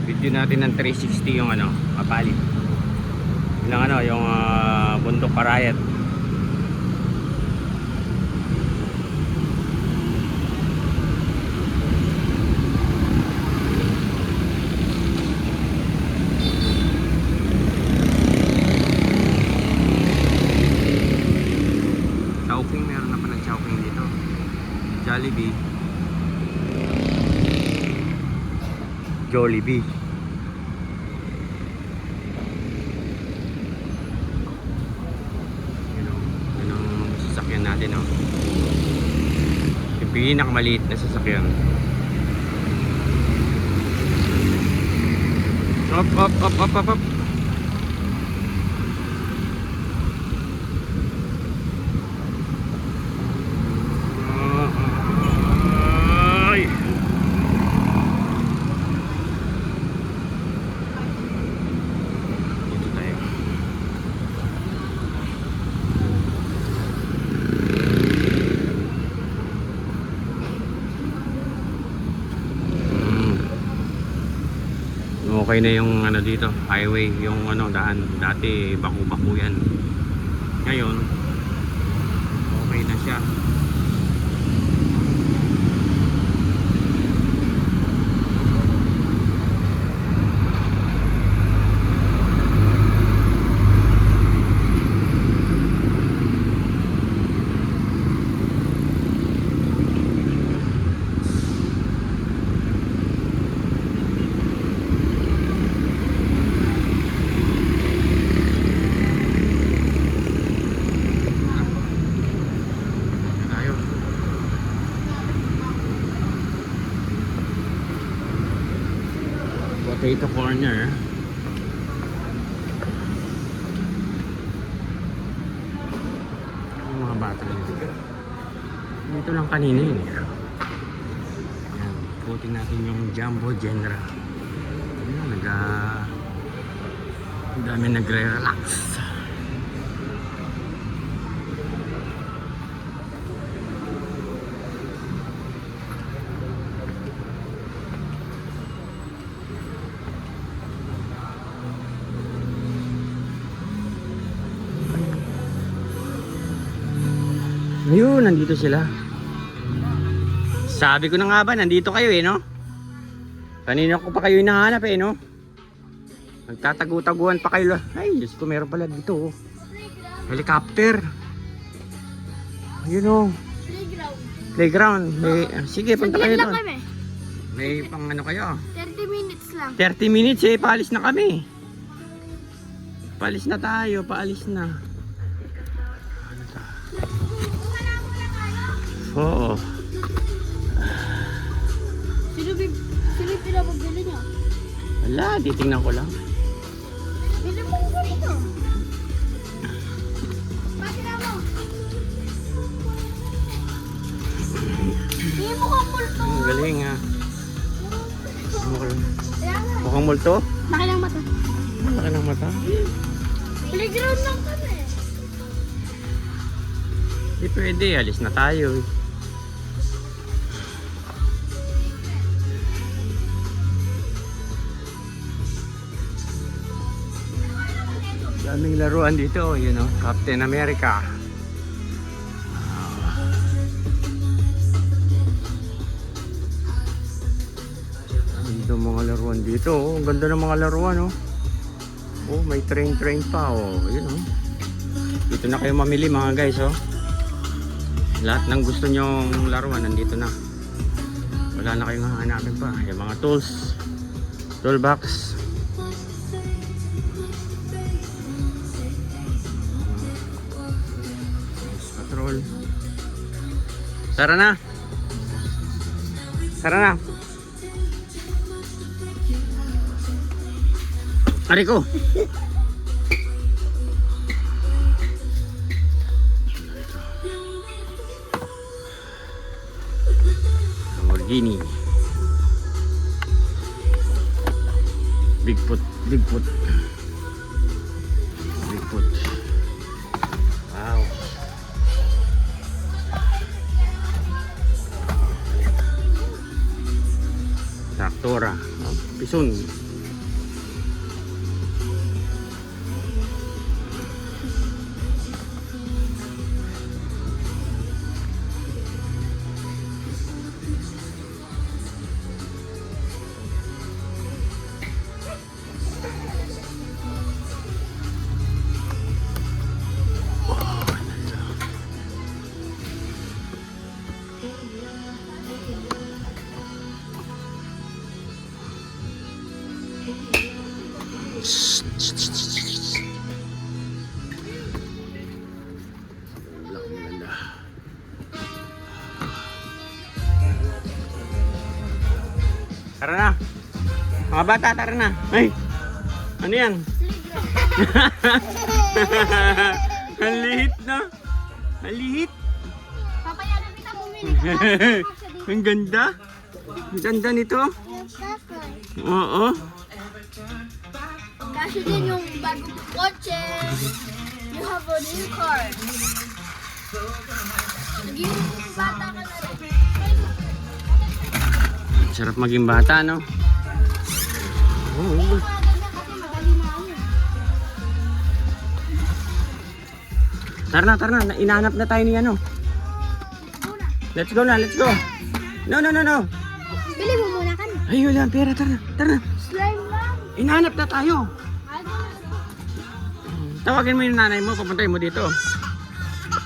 Video natin ng 360 yung ano, kapalit. Yung ano, yung bundok Parayat. Chowking, meron na pala Chowking dito. Jollibee. Jollibee. Yun ang sasakyan natin, oh. Yung pinakamaliit na sasakyan. Up, up, up, up, up, up. Ay. Dito tayo. Okay na yung ano dito, highway, yung ano daan. Dati baku-baku yan. Ngayon okay na siya. Potato corner. Yung mga bata dito lang kanina yun. Ayan, putin natin yung Jumbo General. Ayan, ang dami nagre-relax. Ayun, nandito sila. Sabi ko na nga ba, nandito kayo no? Kanina ko pa kayo hinahanap no? Nagtatagu-taguan pa kayo. Ay, Diyos ko, meron pala dito. Helicopter. Ayun Playground. May, sige, punta kayo doon. May pang ano kayo? 30 minutes lang. 30 minutes paalis na kami. Paalis na tayo, paalis na. Oo. Sino pinapagbili niyo? Wala, titingnan ko lang. Bili mo ko rito. Bakit mo? Hindi mo kang multo. Ang galing Kaya nga. Mukhang multo? Laki ng mata. Laki ng mata. Playground lang kami. Hindi pwede, alis na tayo. Daming laruan dito, Captain America. Dito mga laruan dito, ang ganda ng mga laruan, Oh, may train pa, Dito na kayo mamili mga guys, Lahat ng gusto nyong laruan nandito na. Wala na kayong hahanapin pa. Yung mga tools, toolbox. Patrol. Tara na. Tara na. Ari ko. Lamborghini. Bigfoot. Wow. Traktora. Pison. Maganda. Tara na. Mga bata, tara na. Ay! Ano yan? Ang liit na. Ang liit. Papaya na kita bumili ka. Ang ganda. Ang ganda nito. Oo. Kasi din yung bagong kotse. You have a new car. Naging bata ka na rin. Sarap maging bata, no? Oo. Yung mga ganyan kasi madali na ano. Tara na. Inahanap na tayo ni ano. Let's go na, let's go. No. Bili mo muna ka na. Ay, wala ang pera. Tara na. Slime lang. Inahanap na tayo. Ay, Tawagin mo yung nanay mo, papuntahin mo dito.